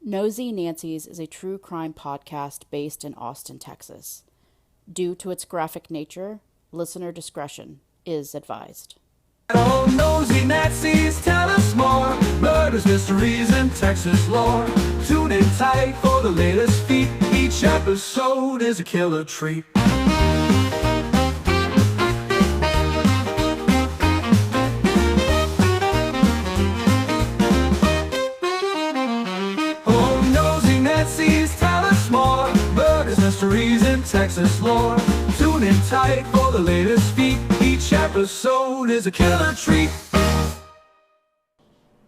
Nosy Nancy's is a true crime podcast based in Austin, Texas. Due to its graphic nature, listener discretion is advised. Oh, nosy Nazis, tell us more. Murders, mysteries, and Texas lore. Tune in tight for the latest feat. Each episode is a killer treat. Oh, nosy Nazis, tell us more. Murders, mysteries, and Texas lore. Tune in tight for the latest feat. Each episode is a killer treat.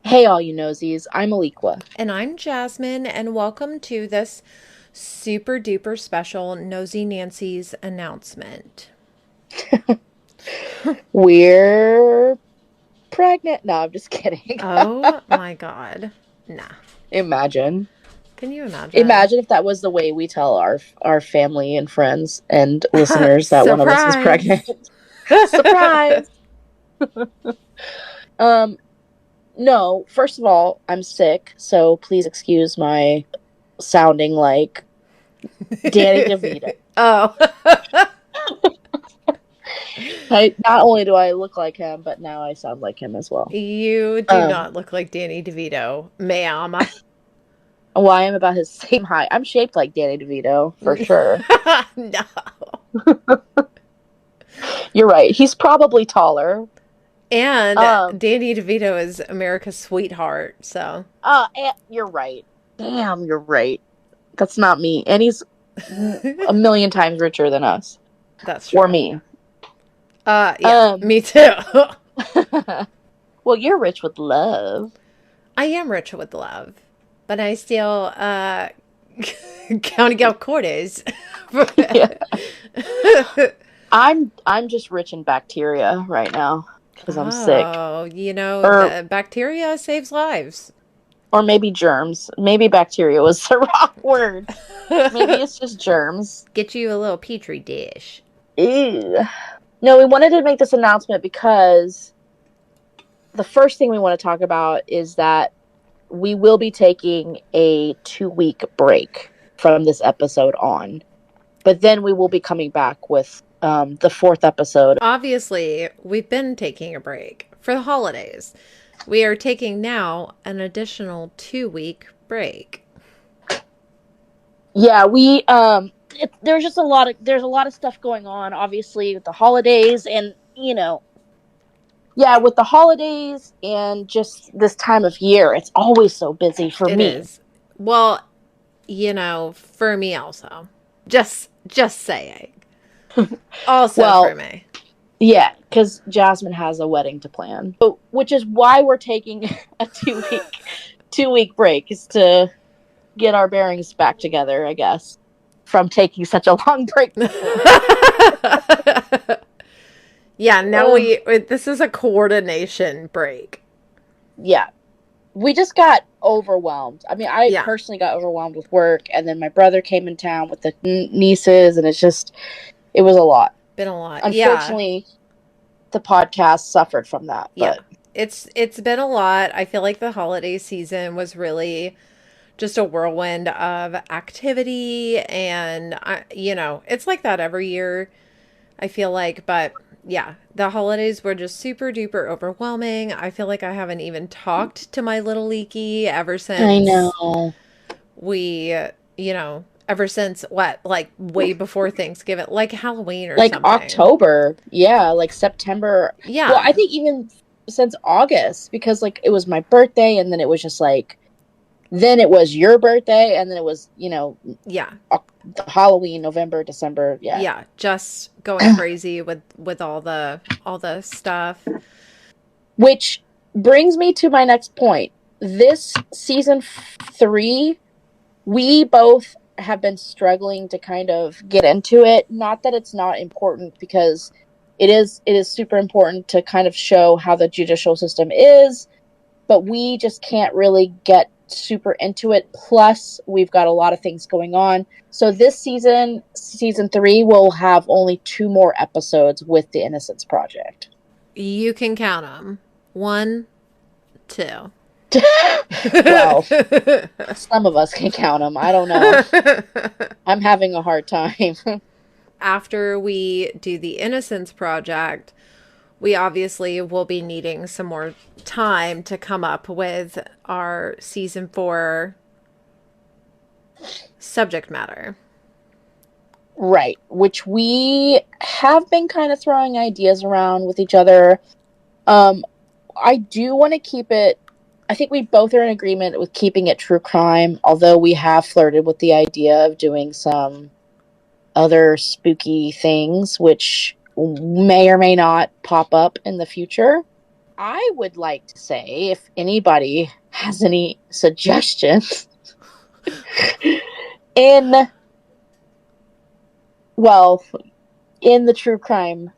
Hey all you nosies, I'm Alequah. And I'm Jasmine, and welcome to this super duper special Nosy Nancy's announcement. We're pregnant. No, I'm just kidding. Oh my god. Nah. Imagine. Can you imagine? Imagine if that was the way we tell our family and friends and listeners that one of us is pregnant. Surprise! No, first of all, I'm sick, so please excuse my sounding like Danny DeVito. Oh. Not only do I look like him, but now I sound like him as well. You do not look like Danny DeVito, ma'am. Well, I am about his same height. I'm shaped like Danny DeVito, for sure. No. You're right. He's probably taller. And Danny DeVito is America's sweetheart, so. You're right. Damn, you're right. That's not me. And he's a million times richer than us. That's true. Or me. Yeah, me too. Well, you're rich with love. I am rich with love, but I still counting out quarters. I'm just rich in bacteria right now because I'm sick. Oh, the bacteria saves lives. Or maybe germs. Maybe bacteria was the wrong word. Maybe it's just germs. Get you a little petri dish. Ew. No, we wanted to make this announcement because the first thing we want to talk about is that we will be taking a 2-week break from this episode on. But then we will be coming back with the 4th episode. Obviously, we've been taking a break for the holidays. We are taking now an additional 2-week break. Yeah, there's just a lot of stuff going on, obviously, with the holidays and, with the holidays and just this time of year, it's always so busy for me. It is. Well, for me also. Just saying. Also for me. Yeah, because Jasmine has a wedding to plan. Which is why we're taking a 2-week break, is to get our bearings back together, I guess, from taking such a long break. Yeah, now this is a coordination break. Yeah. We just got overwhelmed. I mean, I personally got overwhelmed with work, and then my brother came in town with the nieces, and it was a lot. Been a lot. Unfortunately, the podcast suffered from that. Yeah. But. It's been a lot. I feel like the holiday season was really just a whirlwind of activity, and it's like that every year, I feel like, but yeah, the holidays were just super duper overwhelming. I feel like I haven't even talked to my little leaky ever since. I know. Ever since like way before Thanksgiving, like Halloween or like something. October. Yeah, like September. Yeah. Well, I think even since August, because like it was my birthday, and then it was just like, then it was your birthday, and then it was, Halloween, November, December. Yeah. Yeah, just going crazy with all the stuff. Which brings me to my next point. This season 3, we both have been struggling to kind of get into it. Not that it's not important, because it is super important to kind of show how the judicial system is, but we just can't really get super into it. Plus, we've got a lot of things going on. So this season 3, will have only 2 more episodes with the Innocence Project. You can count them. 1, 2. Well, some of us can count them. I don't know. I'm having a hard time. After we do the Innocence Project, we obviously will be needing some more time to come up with our season 4 subject matter. Right, which we have been kind of throwing ideas around with each other. I do want to keep it. I think we both are in agreement with keeping it true crime, although we have flirted with the idea of doing some other spooky things, which may or may not pop up in the future. I would like to say, if anybody has any suggestions in, well, in the true crime,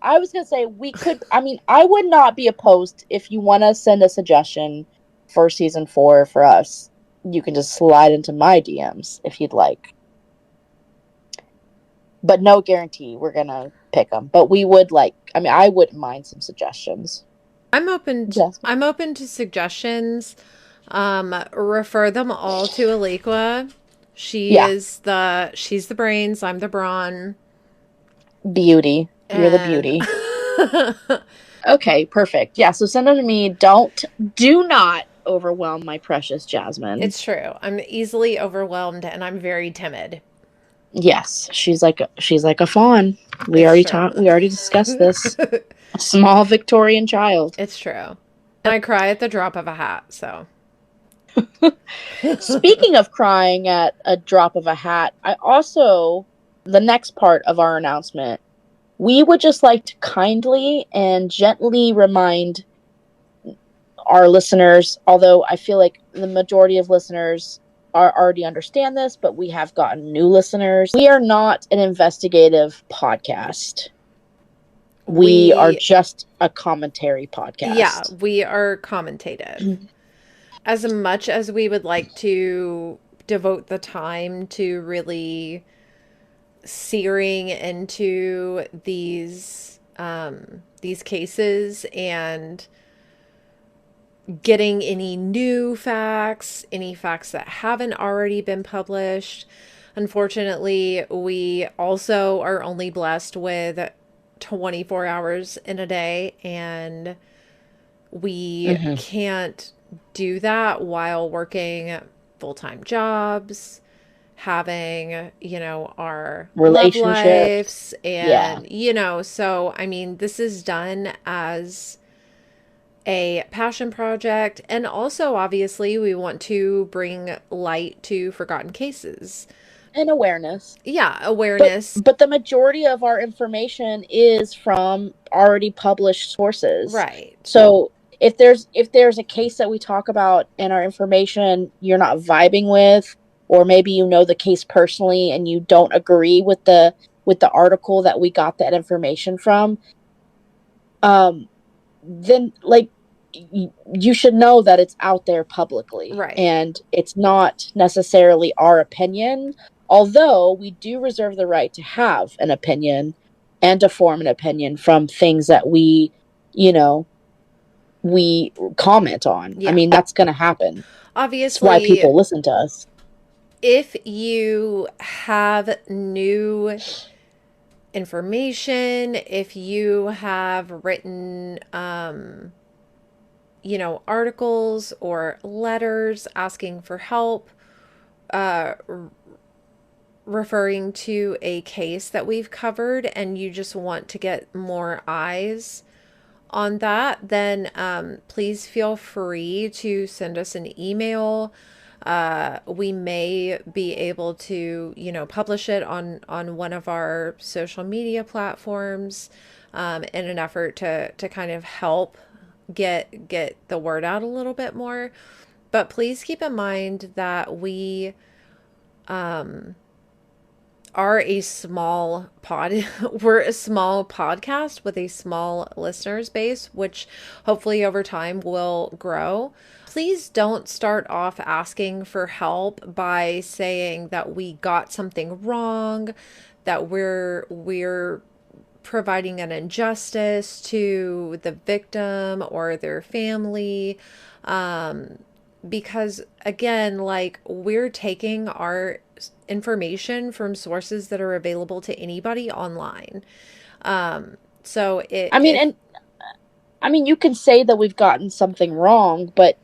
I was going to say we could, I would not be opposed if you want to send a suggestion for season 4 for us. You can just slide into my DMs if you'd like. But no guarantee we're going to pick them. But we would I wouldn't mind some suggestions. I'm open to suggestions. Refer them all to Alequah. She's the brains, I'm the brawn. Beauty. You're the beauty. Okay, perfect. Yeah, so send them to me. Do not overwhelm my precious Jasmine. It's true. I'm easily overwhelmed and I'm very timid. Yes, she's like a fawn. We already discussed this. A small Victorian child. It's true. And I cry at the drop of a hat, so. Speaking of crying at a drop of a hat, the next part of our announcement, we would just like to kindly and gently remind our listeners, although I feel like the majority of listeners already understand this, but we have gotten new listeners. We are not an investigative podcast. We are just a commentary podcast. Yeah, we are commentative. As much as we would like to devote the time to really searing into these cases and getting any new facts, any facts that haven't already been published. Unfortunately, we also are only blessed with 24 hours in a day, and we can't do that while working full-time jobs, having, our relationships and, so, this is done as a passion project. And also, obviously, we want to bring light to forgotten cases. And awareness. Yeah, awareness. But the majority of our information is from already published sources. Right. So if there's a case that we talk about and our information you're not vibing with, or maybe you know the case personally and you don't agree with the article that we got that information from, then you should know that it's out there publicly. Right. And it's not necessarily our opinion, although we do reserve the right to have an opinion and to form an opinion from things that we comment on. Yeah. That's going to happen. Obviously, that's why people listen to us. If you have new information, if you have written, articles or letters asking for help, referring to a case that we've covered, and you just want to get more eyes on that, then please feel free to send us an email. We may be able to, publish it on one of our social media platforms in an effort to kind of help get the word out a little bit more. But please keep in mind that we are a small we're a small podcast with a small listeners base, which hopefully over time will grow. Please don't start off asking for help by saying that we got something wrong, that we're providing an injustice to the victim or their family. Because again, like, we're taking our information from sources that are available to anybody online. So I mean, you can say that we've gotten something wrong, but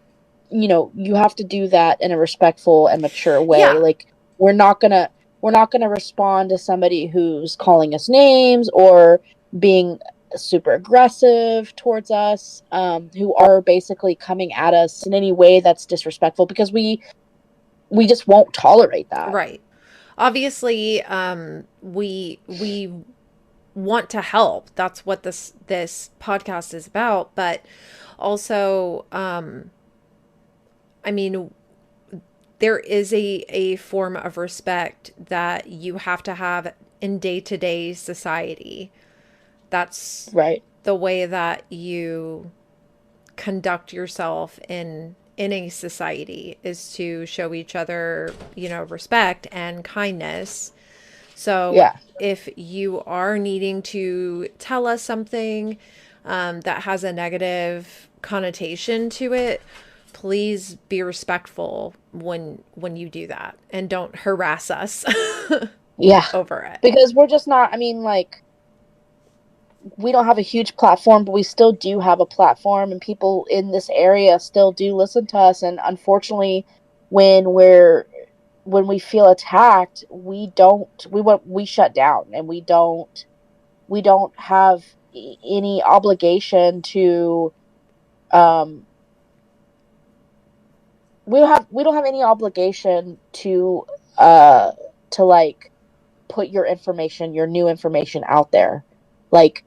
you have to do that in a respectful and mature way. yeah, Like, we're not gonna respond to somebody who's calling us names or being super aggressive towards us, who are basically coming at us in any way that's disrespectful, because we just won't tolerate that. right. Obviously, we want to help. That's what this podcast is about. But also, I mean, there is a form of respect that you have to have in day-to-day society. That's Right. the way that you conduct yourself in a society, is to show each other, respect and kindness. So Yeah. if you are needing to tell us something that has a negative connotation to it, please be respectful when you do that, and don't harass us Yeah. over it. Because we're just not, like, we don't have a huge platform, but we still do have a platform, and people in this area still do listen to us. And unfortunately, when we feel attacked, we shut down, and we don't have any obligation to, we don't have any obligation to like put your new information out there. Like,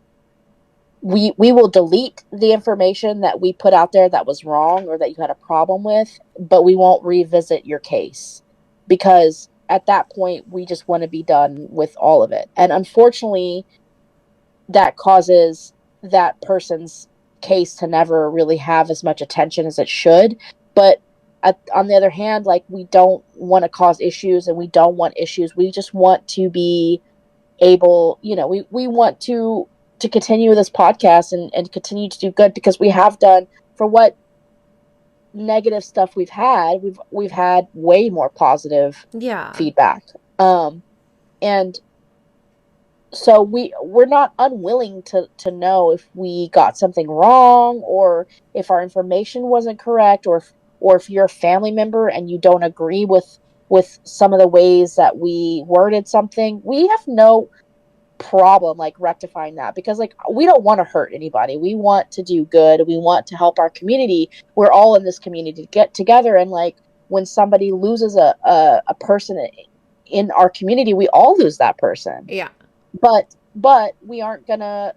we will delete the information that we put out there that was wrong or that you had a problem with, but we won't revisit your case, because at that point we just want to be done with all of it. And unfortunately, that causes that person's case to never really have as much attention as it should. But on the other hand, like, we don't want to cause issues, and we don't want issues. We just want to be able, we want to continue this podcast and continue to do good, because we have done, for what negative stuff we've had way more positive Yeah. feedback. And so we're not unwilling to know if we got something wrong, or if our information wasn't correct, or if you're a family member and you don't agree with some of the ways that we worded something. We have no problem, like, rectifying that, because, like, we don't want to hurt anybody. We want to do good. We want to help our community. We're all in this community to get together. And, like, when somebody loses a person in our community, we all lose that person. Yeah. But we aren't gonna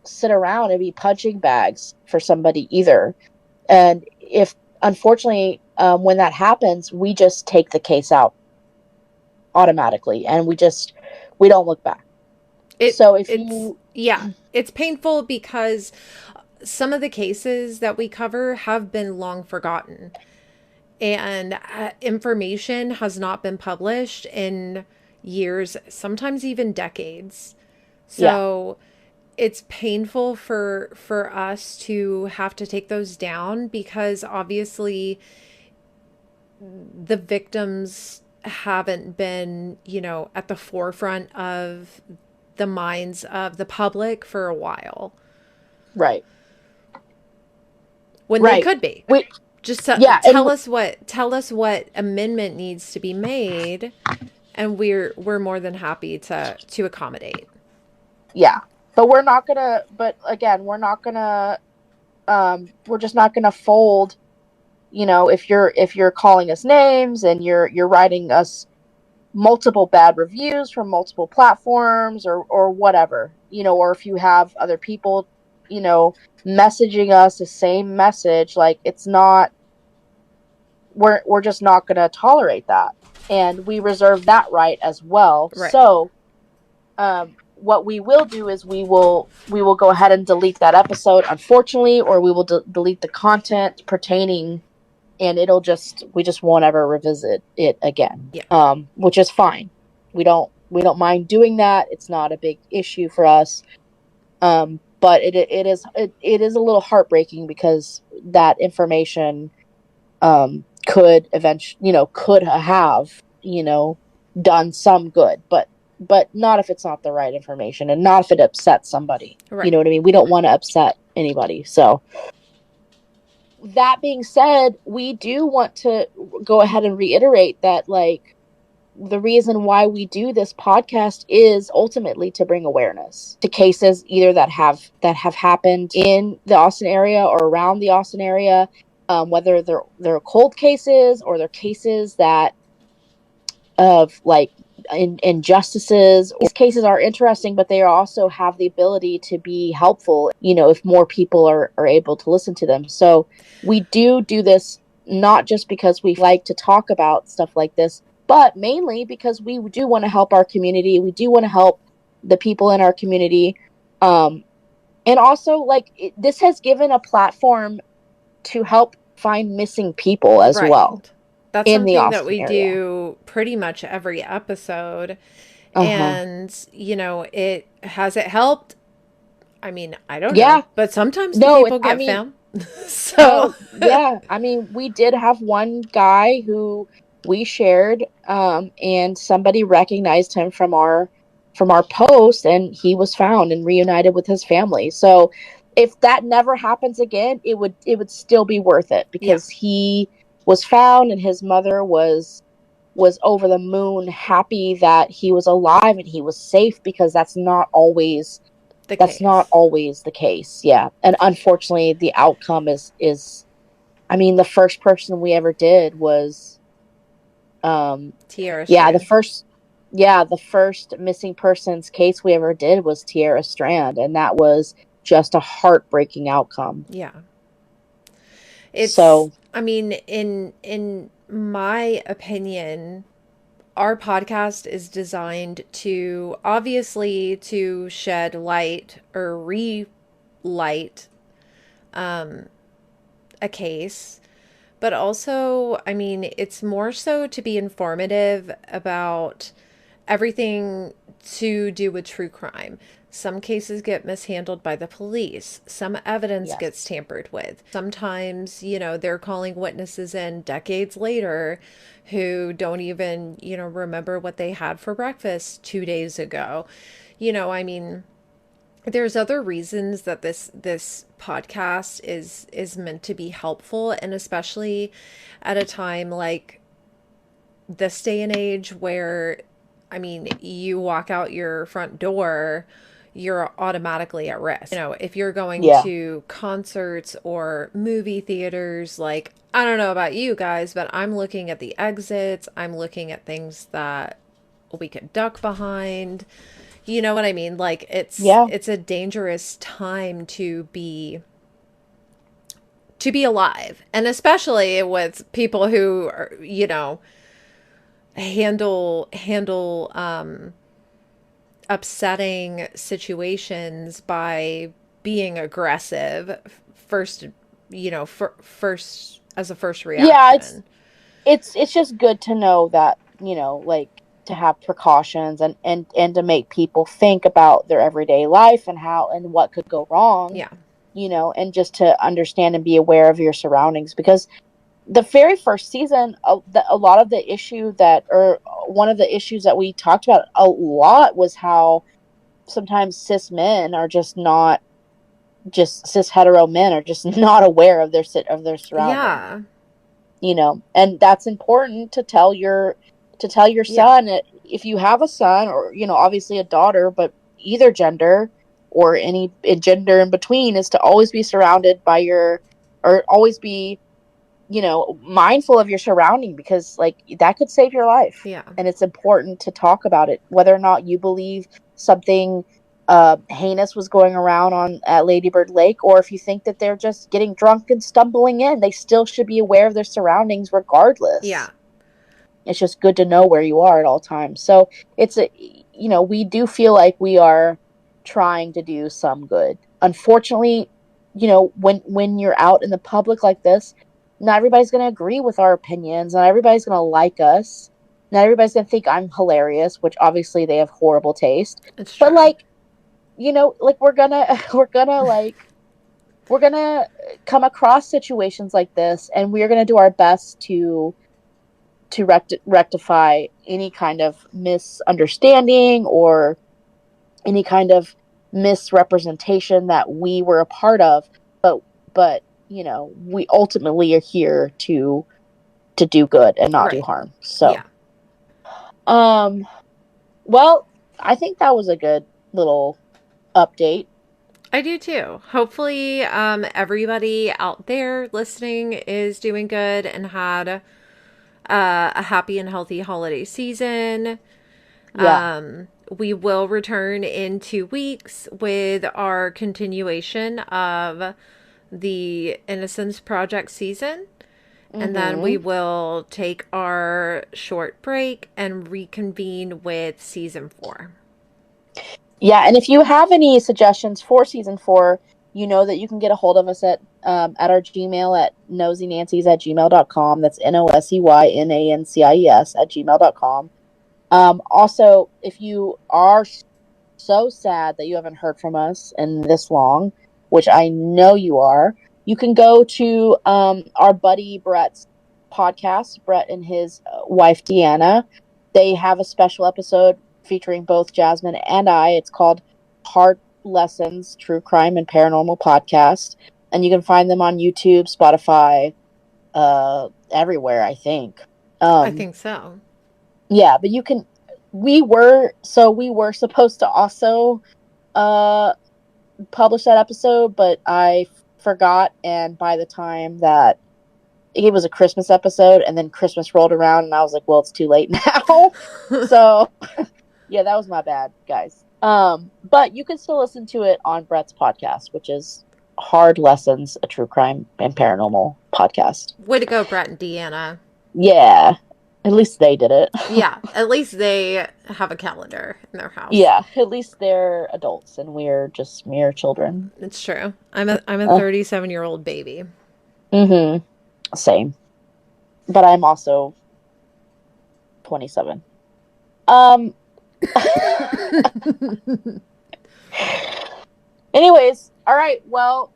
sit around and be punching bags for somebody either. And if, unfortunately, when that happens, we just take the case out automatically, and we don't look back. So It's painful because some of the cases that we cover have been long forgotten, and information has not been published in years, sometimes even decades. So it's painful for us to have to take those down, because obviously the victims haven't been, at the forefront of the minds of the public for a while. Right. When they could be. Just tell us what amendment needs to be made, and we're more than happy to accommodate. Yeah. But we're not gonna, we're just not gonna fold, if you're calling us names, and you're writing us multiple bad reviews from multiple platforms, or whatever, or if you have other people, messaging us the same message. Like, it's not, we're just not going to tolerate that, and we reserve that right as well. Right. So what we will do is we will go ahead and delete that episode, unfortunately, or we will delete the content pertaining, and we just won't ever revisit it again. Yeah. Which is fine. We don't We don't mind doing that. It's not a big issue for us. But it is a little heartbreaking because that information could eventually, could have, done some good, but not if it's not the right information and not if it upsets somebody. You Right. know what I mean? We don't want to upset anybody. So that being said, we do want to go ahead and reiterate that, like, the reason why we do this podcast is ultimately to bring awareness to cases either that have happened in the Austin area or around the Austin area, whether they're cold cases or they're cases that of like injustices. These cases are interesting, but they also have the ability to be helpful, if more people are able to listen to them. So we do this not just because we like to talk about stuff like this, but mainly because we do want to help our community. We do want to help the people in our community. And also, like, this has given a platform to help find missing people as well Right. That's in the something that Austin we area. do pretty much every episode. Uh-huh. And, has it helped? I mean, I don't know. Yeah. But sometimes the No, people I get mean, found. So, no, yeah. I mean, we did have one guy who we shared, and somebody recognized him from our post, and he was found and reunited with his family. So if that never happens again, it would still be worth it yeah, because he was found and his mother was over the moon happy that he was alive and he was safe, because the that's not case. always the case. Yeah. And unfortunately the outcome is I mean, the first person we ever did was Tierra yeah, Strand. the first missing persons case we ever did was Tierra Strand, and that was just a heartbreaking outcome. Yeah. So, I mean, in my opinion, our podcast is designed to obviously to shed light or relight a case, but also, I mean, it's more so to be informative about everything to do with true crime. Some cases get mishandled by the police. Some evidence gets yes. tampered with. Sometimes, they're calling witnesses in decades later who don't even, remember what they had for breakfast 2 days ago. I mean, there's other reasons that this podcast is meant to be helpful, and especially at a time like this day and age where, I mean, you walk out your front door, you're automatically at risk. If you're going Yeah. to concerts or movie theaters, like, I don't know about you guys, but I'm looking at the exits, I'm looking at things that we could duck behind. You know what I mean? Like, Yeah. it's a dangerous time to be alive, and especially with people who are, handle upsetting situations by being aggressive first, first as a first Yeah, reaction. it's just good to know that, like, to have precautions and to make people think about their everyday life and how and what could go wrong, Yeah. and just to understand and be aware of your surroundings, because the very first season, a lot of the issue that, or one of the issues that we talked about a lot, was how sometimes cis hetero men are just not aware of their surroundings, Yeah. and that's important to tell your Yeah. son, if you have a son, or obviously a daughter, but either gender or any gender in between, is to always be surrounded by or always be, mindful of your surrounding, because, like, that could save your life. Yeah. And it's important to talk about it, whether or not you believe something heinous was going around on at Ladybird Lake, or if you think that they're just getting drunk and stumbling in. They still should be aware of their surroundings Yeah. regardless. It's just good to know where you are at all times. So we do feel like we are trying to do some good. Unfortunately, when you're out in the public like this, not everybody's going to agree with our opinions, not everybody's going to like us. Not everybody's gonna think I'm hilarious, which obviously they have horrible taste. It's But true. like, like we're gonna we're gonna come across situations like this, and we're gonna do our best to rectify any kind of misunderstanding or any kind of misrepresentation that we were a part of. But we ultimately are here to do good and not do Right. harm. So, Yeah. um, well, I think that was a good little update. I do too. Hopefully, everybody out there listening is doing good and had a happy and healthy holiday season. Yeah. We will return in 2 weeks with our continuation of the Innocence Project season. And then we Mm-hmm. will take our short break and reconvene with season 4. Yeah, and if you have any suggestions for season 4, you know that you can get a hold of us at our Gmail at nosynancies@gmail.com. That's NOSEYNANCIES @gmail.com. Also, if you are so sad that you haven't heard from us in this long, which I know you are, you can go to our buddy Brett's podcast, Brett and his wife Deanna. They have a special episode featuring both Jasmine and I. It's called Hard Lessons, True Crime and Paranormal Podcast. And you can find them on YouTube, Spotify, everywhere, I think. I Um, think so. yeah, but we were supposed to also uh publish that episode, but I forgot, and by the time that it was a Christmas episode and then Christmas rolled around and I was like, well, it's too late now. So yeah, that was my bad, guys. But you can still listen to it on Brett's podcast, which is Hard Lessons, a true crime and paranormal podcast. Way to go, Brett and Deanna. Yeah. At least they did it. Yeah, at least they have a calendar in their house. Yeah, at least they're adults and we're just mere children. It's true. I'm a Uh, 37-year-old baby. mm-hmm. Same. But I'm also 27. Um Anyways, all right. Well,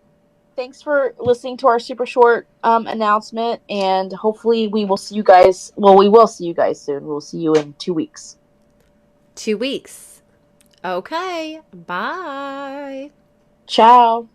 thanks for listening to our super short announcement, and hopefully we will see you guys. Well, we will see you guys soon. We'll see you in 2 weeks. 2 weeks. Okay. Bye. Ciao.